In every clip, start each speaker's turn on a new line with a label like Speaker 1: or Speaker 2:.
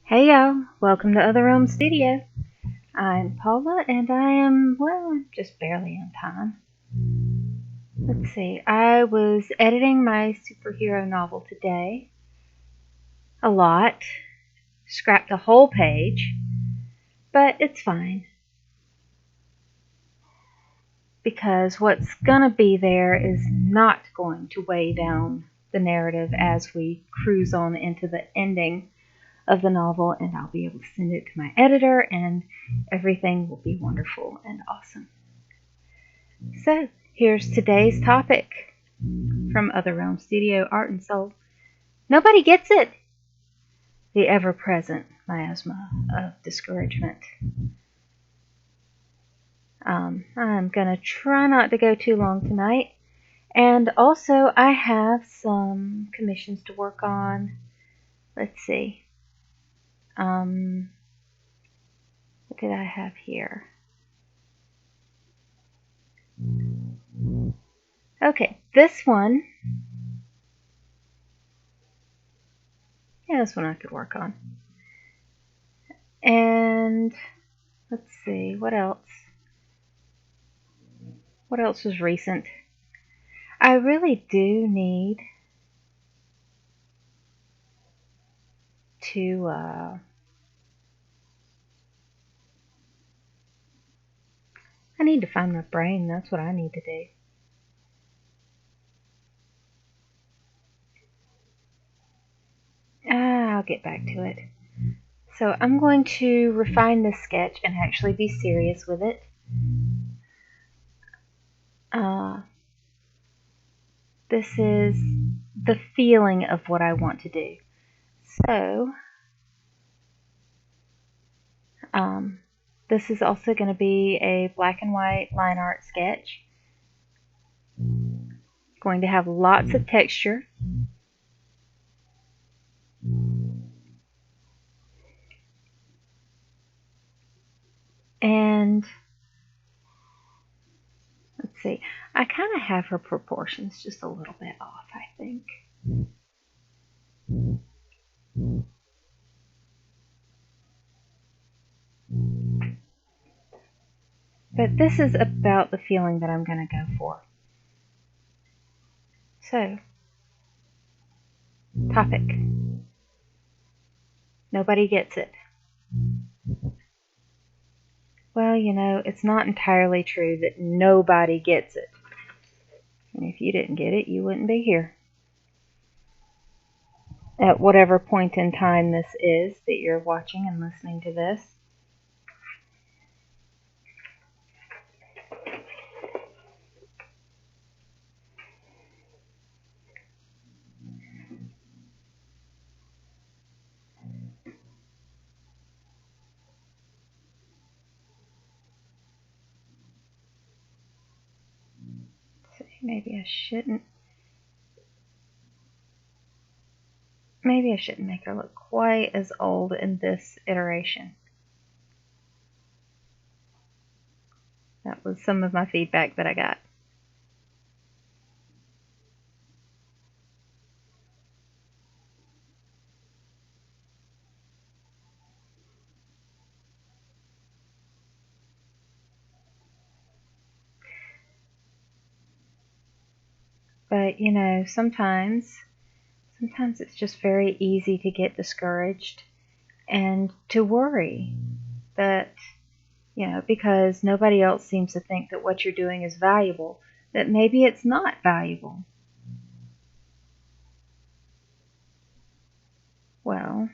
Speaker 1: Hey y'all, welcome to Other Realm Studio. I'm Paula and I am, just barely on time. Let's see, I was editing my superhero novel today. A lot. Scrapped a whole page, but it's fine. Because what's gonna be there is not going to weigh down the narrative as we cruise on into the ending of the novel, and I'll be able to send it to my editor, and everything will be wonderful and awesome. So, here's today's topic from Other Realm Studio Art and Soul. Nobody gets it! The ever present miasma of discouragement. I'm going to try not to go too long tonight. And also, I have some commissions to work on. Let's see. What did I have here? Okay, this one. Yeah, this one I could work on. And let's see, what else? What else was recent? I really do need to I need to find my brain. That's what I need to do. I'll get back to it. So I'm going to refine this sketch and actually be serious with it. This is the feeling of what I want to do. So, this is also going to be a black and white line art sketch. Going to have lots of texture. And let's see, I kind of have her proportions just a little bit off, I think. But this is about the feeling that I'm going to go for. So, topic. Nobody gets it. Well, it's not entirely true that nobody gets it. And if you didn't get it, you wouldn't be here. At whatever point in time this is that you're watching and listening to this. Maybe I shouldn't make her look quite as old in this iteration. That was some of my feedback that I got. But, sometimes it's just very easy to get discouraged and to worry that, because nobody else seems to think that what you're doing is valuable, that maybe it's not valuable. Well,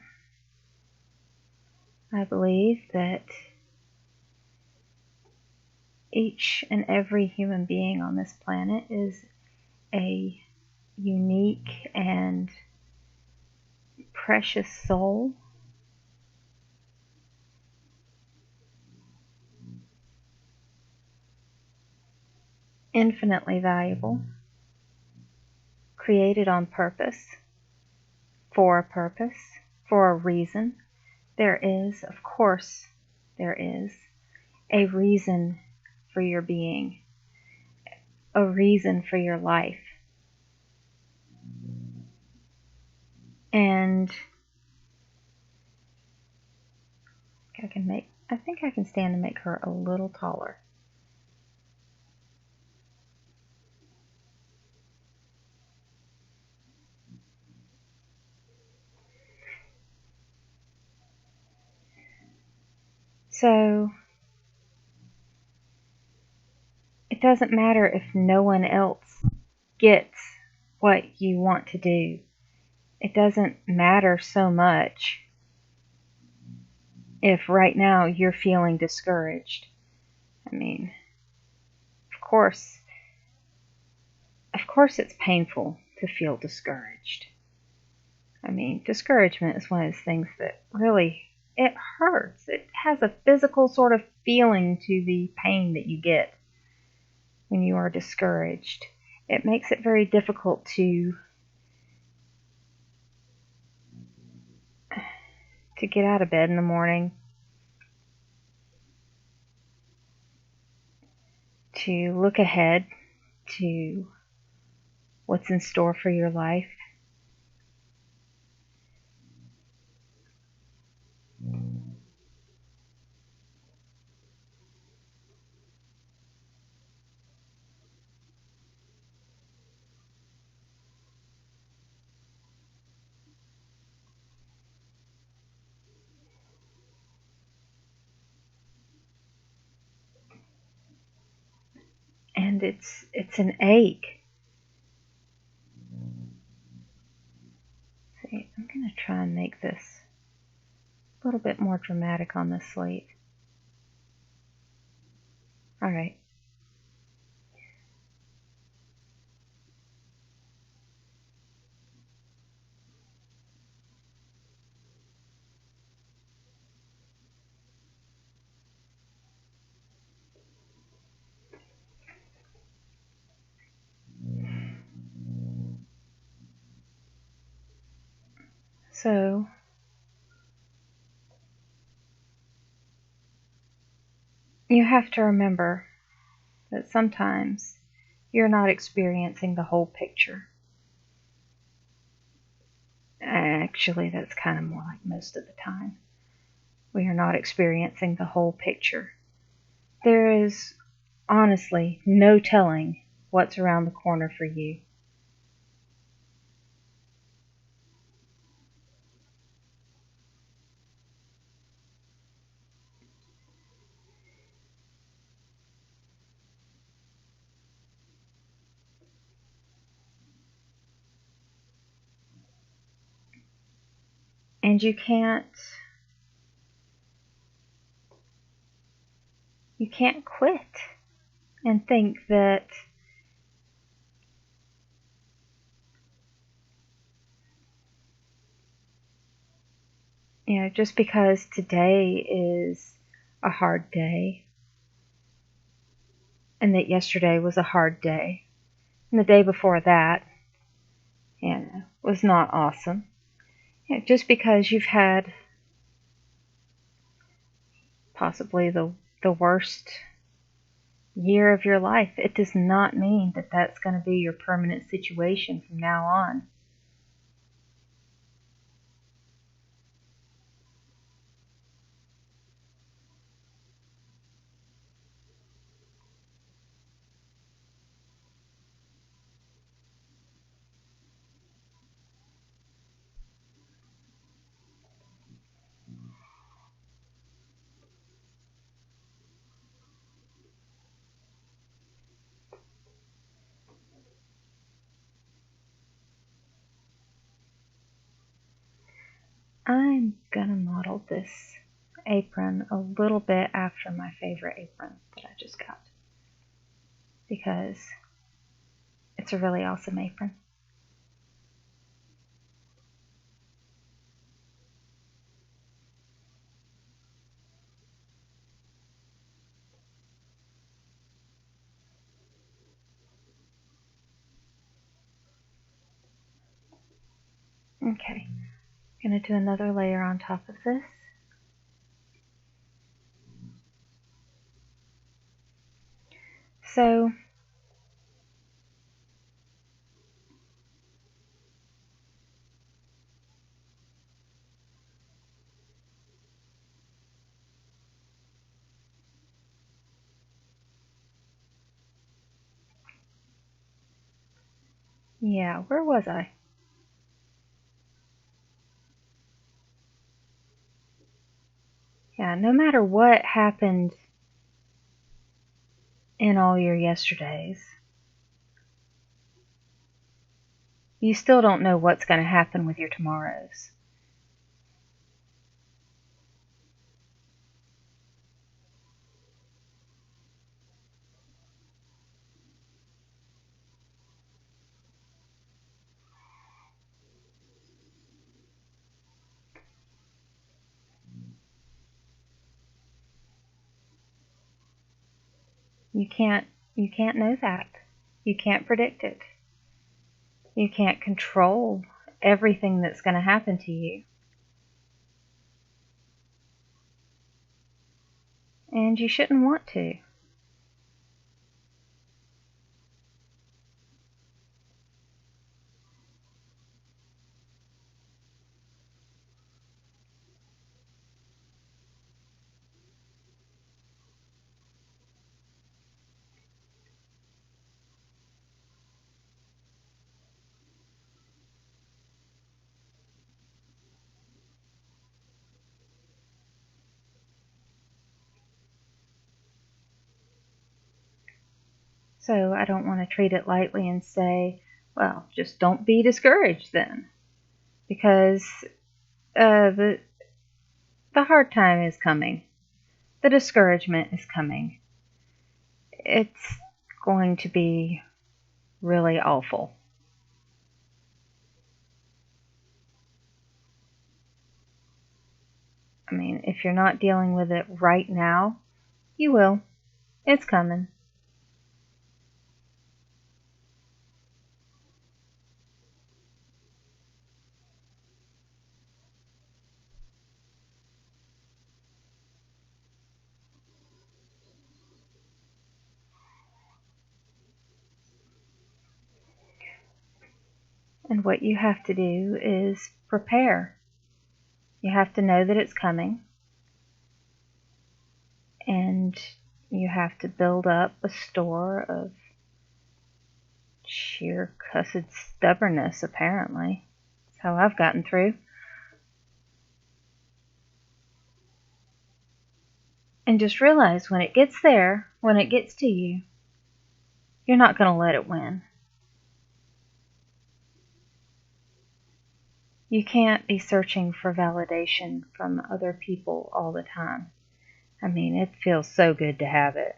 Speaker 1: I believe that each and every human being on this planet is a unique and precious soul. Infinitely valuable, created on purpose, for a reason. There is, of course, there is a reason for your being, a reason for your life. And I think I can stand to make her a little taller. So it doesn't matter if no one else gets what you want to do. It doesn't matter so much if right now you're feeling discouraged. I mean, of course, of course it's painful to feel discouraged. I mean, discouragement is one of those things that really, it hurts. It has a physical sort of feeling to the pain that you get when you are discouraged. It makes it very difficult to get out of bed in the morning, to look ahead to what's in store for your life. And it's an ache. See, I'm going to try and make this a little bit more dramatic on this slate. All right. So you have to remember that sometimes you're not experiencing the whole picture. Actually, that's kind of more like most of the time. We are not experiencing the whole picture. There is honestly no telling what's around the corner for you. And you can't quit and think that just because today is a hard day and that yesterday was a hard day and the day before that was not awesome. Just because you've had possibly the worst year of your life, it does not mean that that's going to be your permanent situation from now on. I'm gonna model this apron a little bit after my favorite apron that I just got because it's a really awesome apron. Okay, I'm gonna do another layer on top of this. So Yeah, where was I? Yeah, no matter what happened in all your yesterdays, you still don't know what's going to happen with your tomorrows. You can't you can't know that. You can't predict it. You can't control everything that's going to happen to you. And you shouldn't want to. So I don't want to treat it lightly and say, well, just don't be discouraged then. Because the hard time is coming. The discouragement is coming. It's going to be really awful. I mean, if you're not dealing with it right now, you will. It's coming. And what you have to do is prepare. You have to know that it's coming, and you have to build up a store of sheer cussed stubbornness, apparently. That's how I've gotten through. And just realize when it gets there, when it gets to you, you're not going to let it win. You can't be searching for validation from other people all the time. I mean, it feels so good to have it.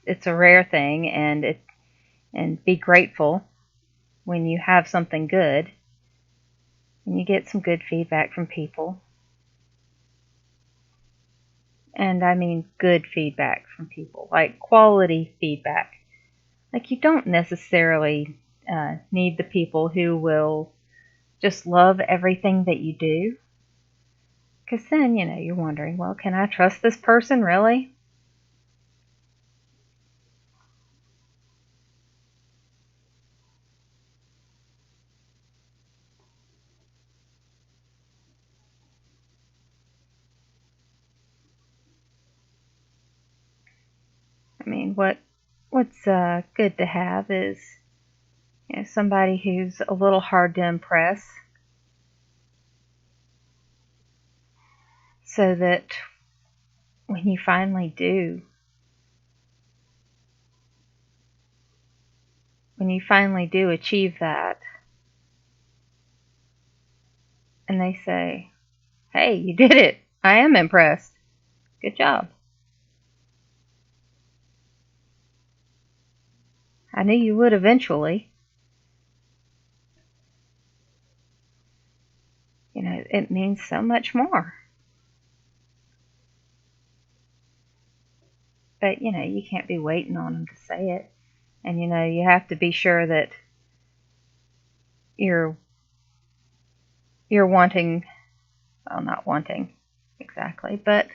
Speaker 1: It's a rare thing, and be grateful when you have something good and you get some good feedback from people. And I mean good feedback from people, like quality feedback. Like, you don't necessarily need the people who will just love everything that you do. Because then, you're wondering, well, can I trust this person really? I mean, what's good to have is somebody who's a little hard to impress, so that when you finally do, achieve that, and they say, "Hey, you did it. I am impressed. Good job. I knew you would eventually." It means so much more. But, you can't be waiting on them to say it. And, you have to be sure that you're wanting, well, not wanting exactly, but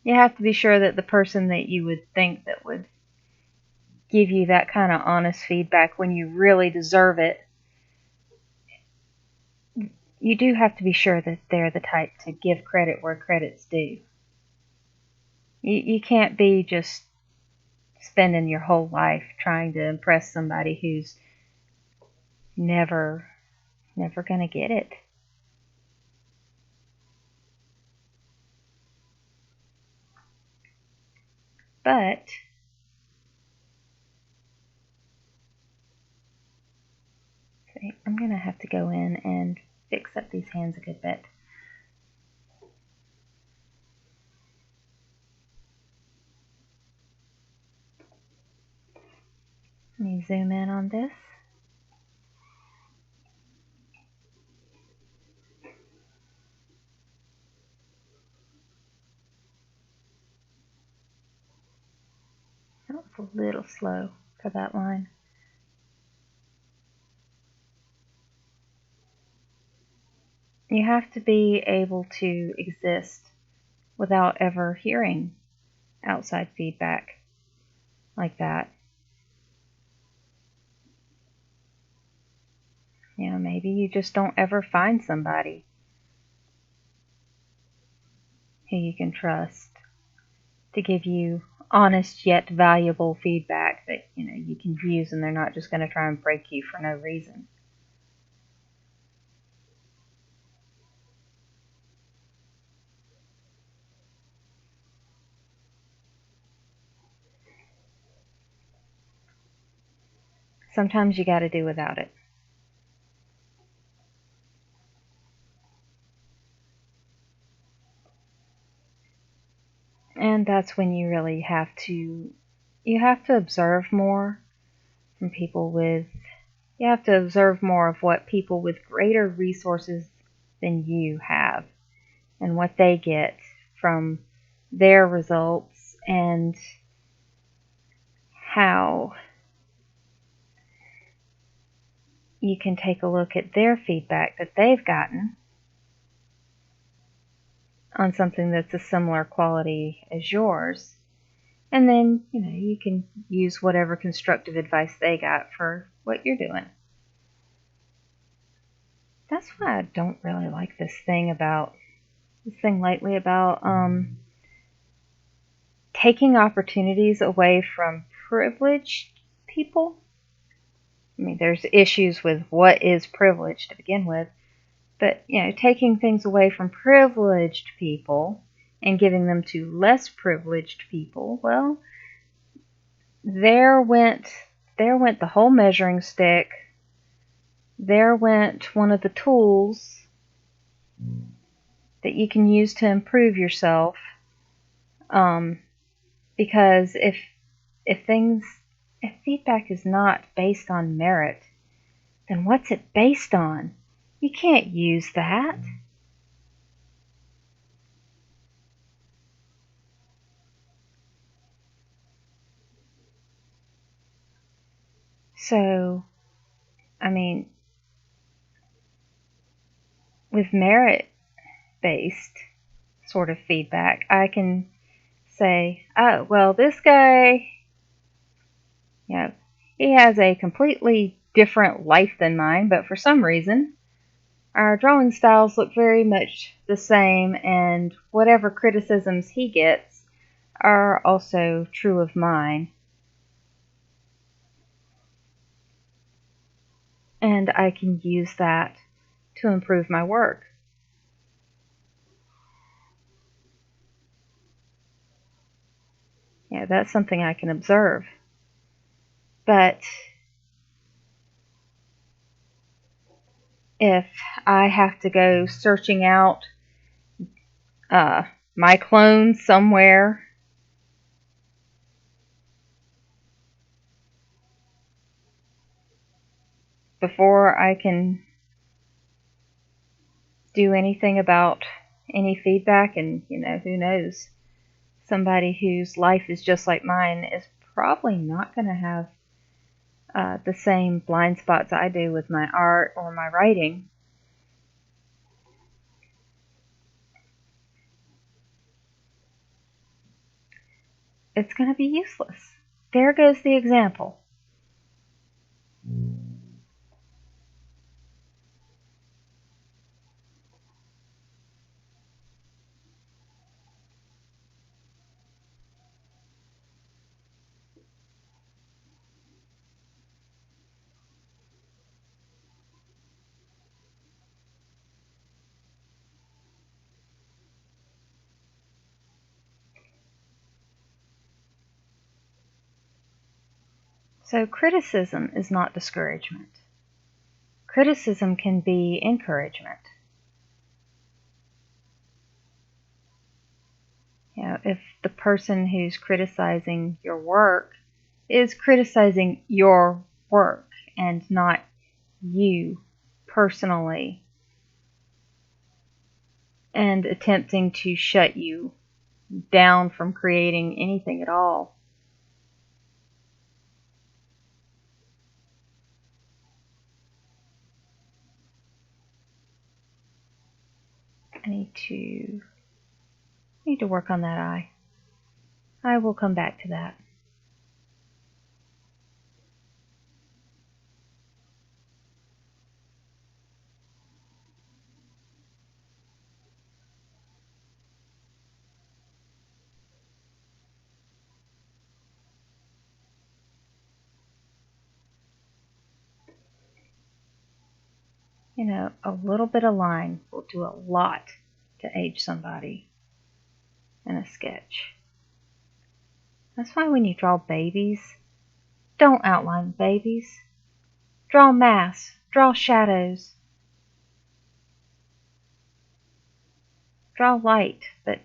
Speaker 1: you have to be sure that the person that you would think that would give you that kind of honest feedback when you really deserve it, you do have to be sure that they're the type to give credit where credit's due. You can't be just spending your whole life trying to impress somebody who's never, never gonna get it. But see, I'm gonna have to go in and fix up these hands a good bit. Let me zoom in on this. That was a little slow for that line. You have to be able to exist without ever hearing outside feedback like that. Maybe you just don't ever find somebody who you can trust to give you honest yet valuable feedback that you can use, and they're not just going to try and break you for no reason. Sometimes you got to do without it. And that's when you really have to observe more from people with you have to observe more of what people with greater resources than you have and what they get from their results, and how you can take a look at their feedback that they've gotten on something that's a similar quality as yours. And then, you can use whatever constructive advice they got for what you're doing. That's why I don't really like this thing lately about taking opportunities away from privileged people. I mean, there's issues with what is privilege to begin with, but taking things away from privileged people and giving them to less privileged people. Well, there went the whole measuring stick. There went one of the tools that you can use to improve yourself. Because if feedback is not based on merit, then what's it based on? You can't use that. So, I mean, with merit-based sort of feedback, I can say, oh, well, this guy, he has a completely different life than mine, but for some reason, our drawing styles look very much the same, and whatever criticisms he gets are also true of mine. And I can use that to improve my work. That's something I can observe. But if I have to go searching out my clone somewhere, before I can do anything about any feedback, and who knows, somebody whose life is just like mine is probably not going to have the same blind spots I do with my art or my writing. It's going to be useless. There goes the example. So criticism is not discouragement. Criticism can be encouragement. If the person who's criticizing your work is criticizing your work and not you personally, and attempting to shut you down from creating anything at all. I need to work on that eye. I will come back to that. A little bit of line will do a lot to age somebody in a sketch. That's why when you draw babies, don't outline babies. Draw masks, draw shadows, draw light, but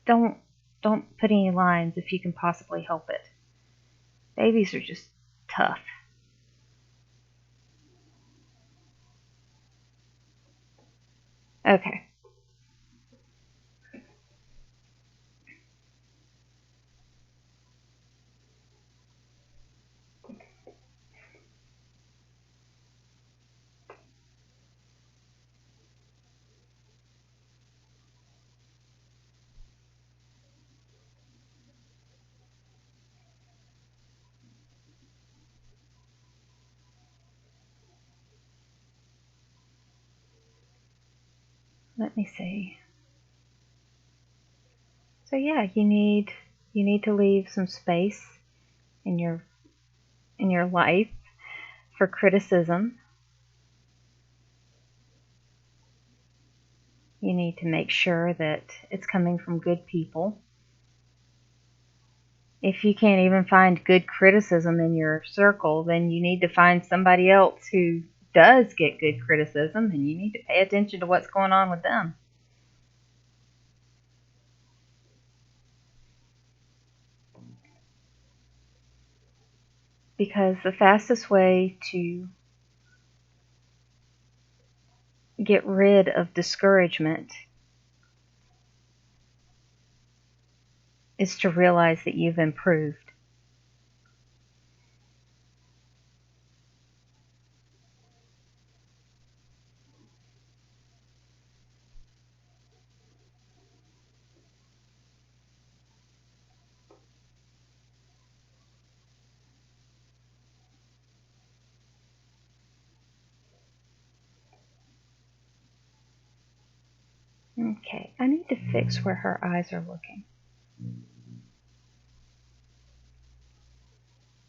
Speaker 1: don't put any lines if you can possibly help it. Babies are just tough. Okay. Let me see. So yeah, you need to leave some space in your life for criticism. You need to make sure that it's coming from good people. If you can't even find good criticism in your circle, then you need to find somebody else who does get good criticism, and you need to pay attention to what's going on with them. Because the fastest way to get rid of discouragement is to realize that you've improved. Okay, I need to fix where her eyes are looking.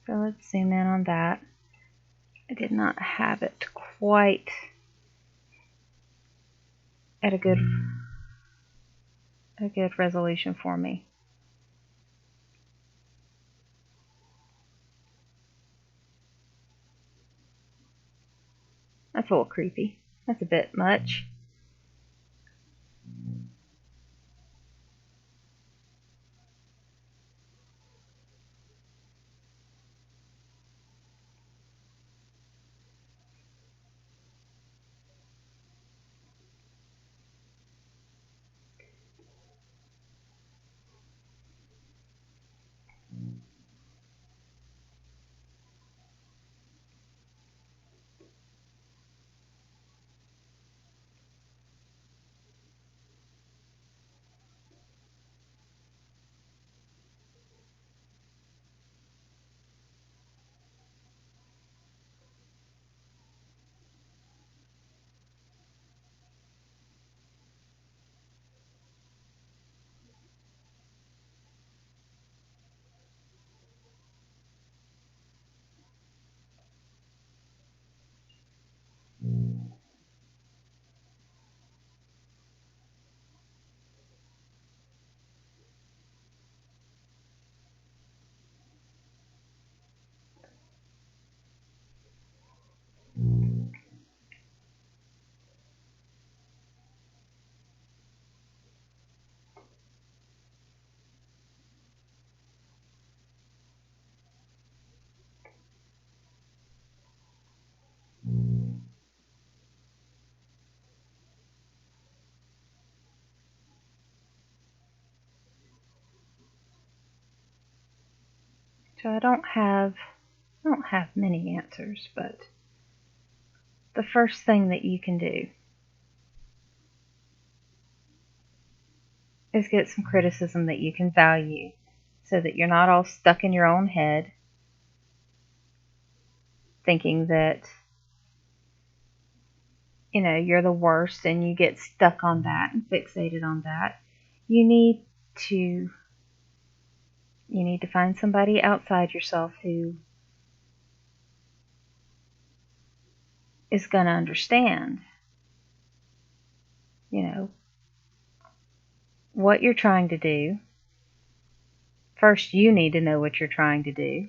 Speaker 1: So let's zoom in on that. I did not have it quite at a good resolution for me. That's a little creepy. That's a bit much. So I don't have many answers, but the first thing that you can do is get some criticism that you can value so that you're not all stuck in your own head thinking that, you're the worst and you get stuck on that and fixated on that. You need to find somebody outside yourself who is going to understand, you know, what you're trying to do. First, you need to know what you're trying to do.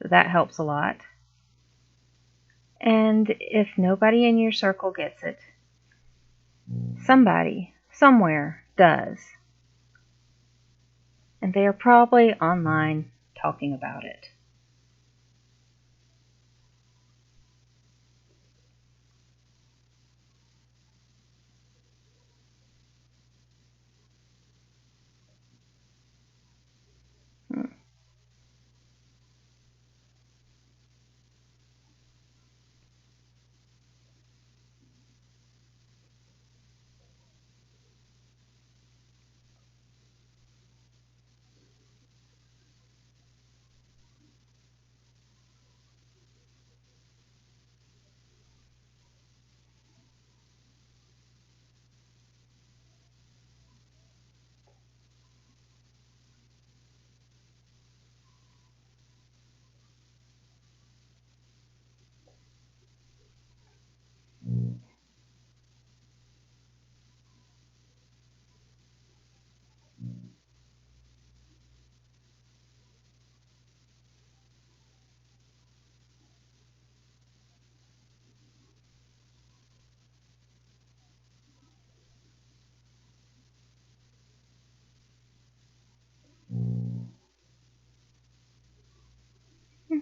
Speaker 1: So that helps a lot. And if nobody in your circle gets it, somebody, somewhere does. And they are probably online talking about it.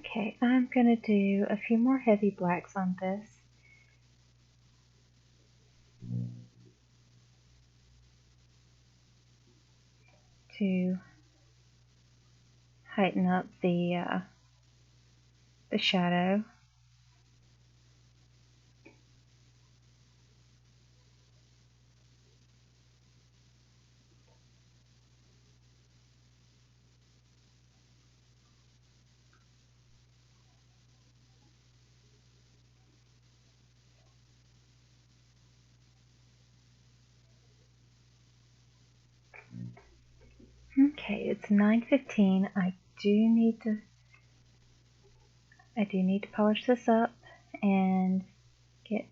Speaker 1: Okay, I'm going to do a few more heavy blacks on this. To heighten up the shadow. Okay, it's 9:15. I do need to polish this up and get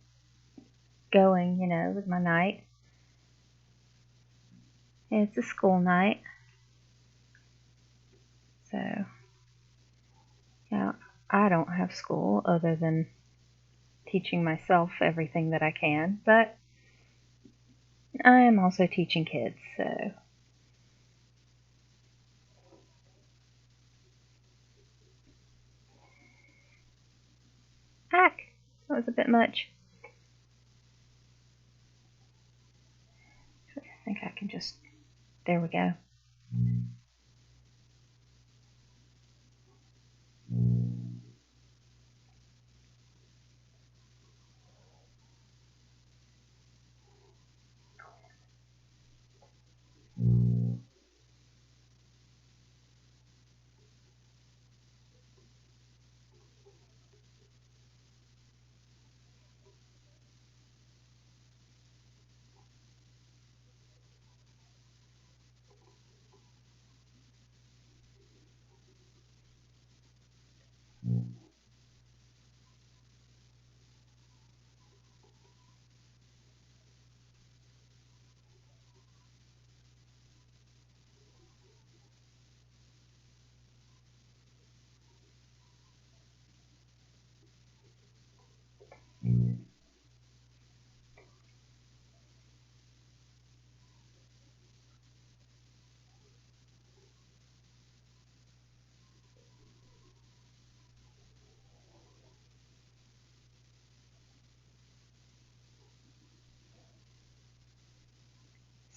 Speaker 1: going, with my night. It's a school night. So, I don't have school other than teaching myself everything that I can, but I am also teaching kids, so. Heck, that was a bit much. I think I can just, there we go.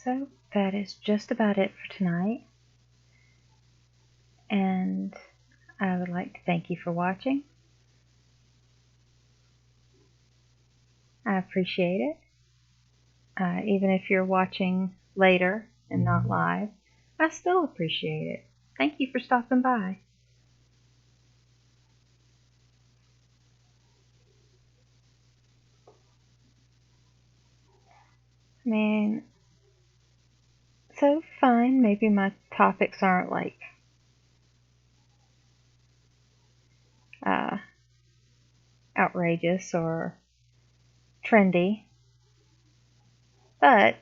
Speaker 1: So that is just about it for tonight. And I would like to thank you for watching. I appreciate it. Even if you're watching later and not live, I still appreciate it. Thank you for stopping by. I mean, so fine, maybe my topics aren't like uh, outrageous or trendy, but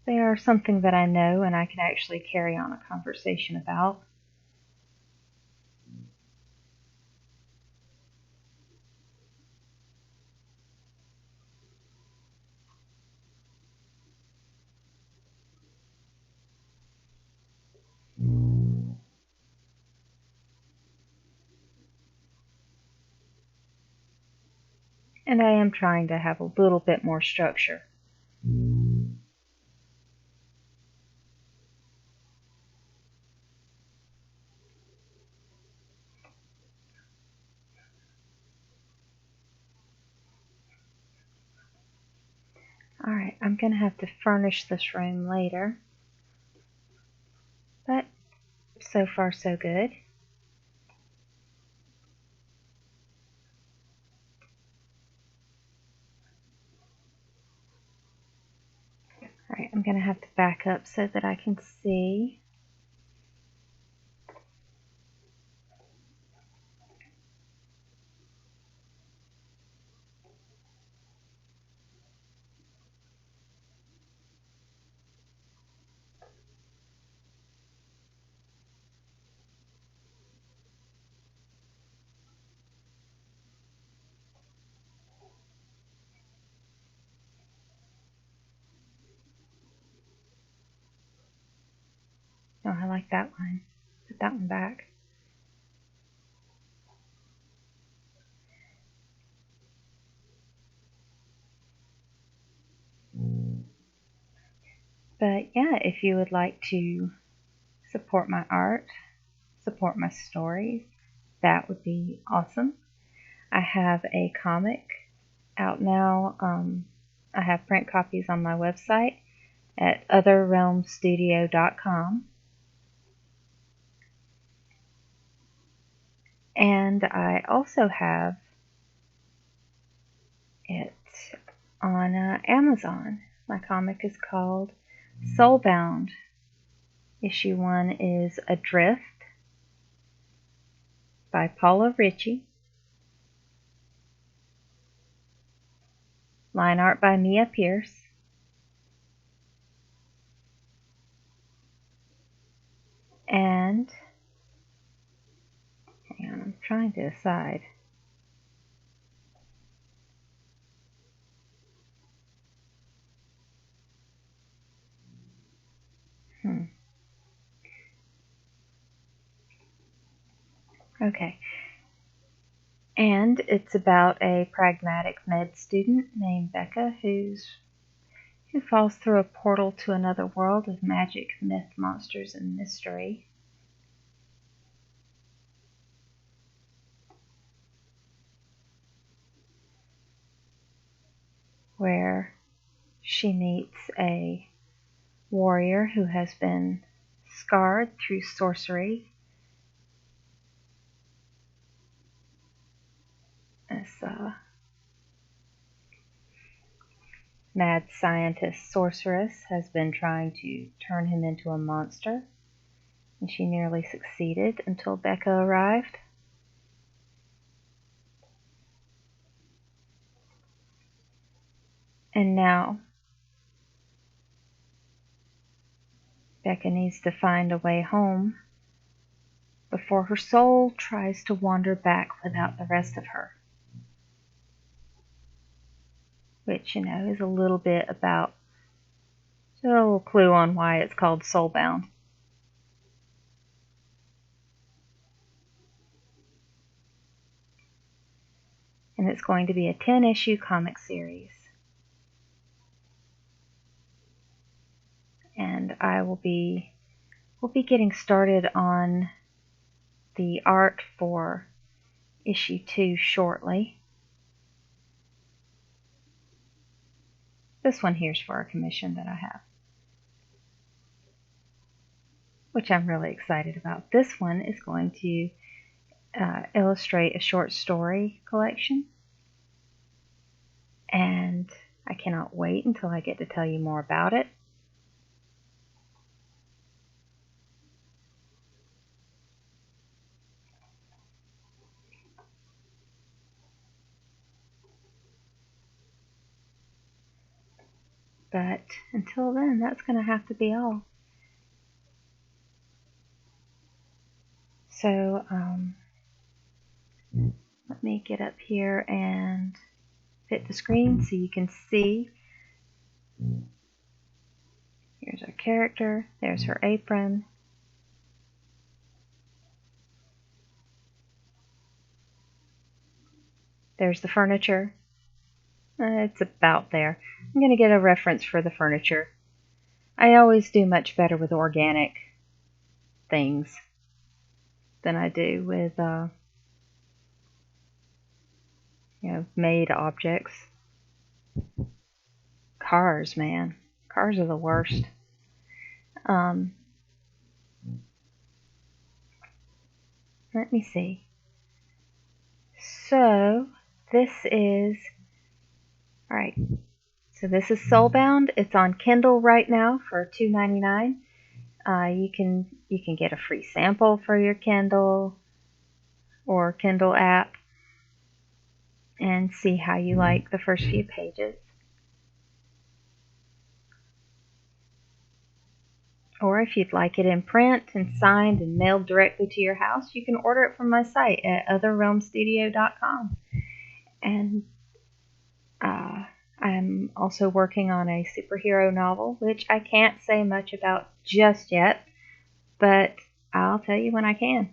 Speaker 1: they are something that I know and I can actually carry on a conversation about. And I am trying to have a little bit more structure. Alright, I'm going to have to furnish this room later. But so far so good. Alright, I'm going to have to back up so that I can see. Oh, I like that one. Put that one back. But yeah, if you would like to support my art, support my stories, that would be awesome. I have a comic out now. I have print copies on my website at otherrealmstudio.com. And I also have it on Amazon. My comic is called Soulbound. Issue 1 is Adrift by Paula Richey. Line art by Mia Pierce. And, hang on, I'm trying to decide. Okay. And it's about a pragmatic med student named Becca who falls through a portal to another world of magic, myth, monsters, and mystery. Where she meets a warrior who has been scarred through sorcery. This mad scientist sorceress has been trying to turn him into a monster, and she nearly succeeded until Becca arrived. And now Becca needs to find a way home before her soul tries to wander back without the rest of her. Which, is a little bit about a little clue on why it's called Soulbound. And it's going to be a 10-issue comic series. And we'll be getting started on the art for issue 2 shortly. This one here's for a commission that I have, which I'm really excited about. This one is going to illustrate a short story collection, and I cannot wait until I get to tell you more about it. But until then, that's going to have to be all. So let me get up here and fit the screen so you can see. Here's our character. There's her apron. There's the furniture. It's about there. I'm going to get a reference for the furniture. I always do much better with organic things than I do with made objects. Cars, man. Cars are the worst. Let me see. So this is alright. So this is Soulbound. It's on Kindle right now for $2.99. You can get a free sample for your Kindle or Kindle app and see how you like the first few pages. Or if you'd like it in print and signed and mailed directly to your house, you can order it from my site at otherrealmstudio.com. And I'm also working on a superhero novel, which I can't say much about just yet, but I'll tell you when I can.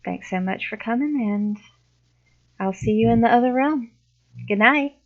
Speaker 1: Thanks so much for coming, and I'll see you in the other realm. Good night.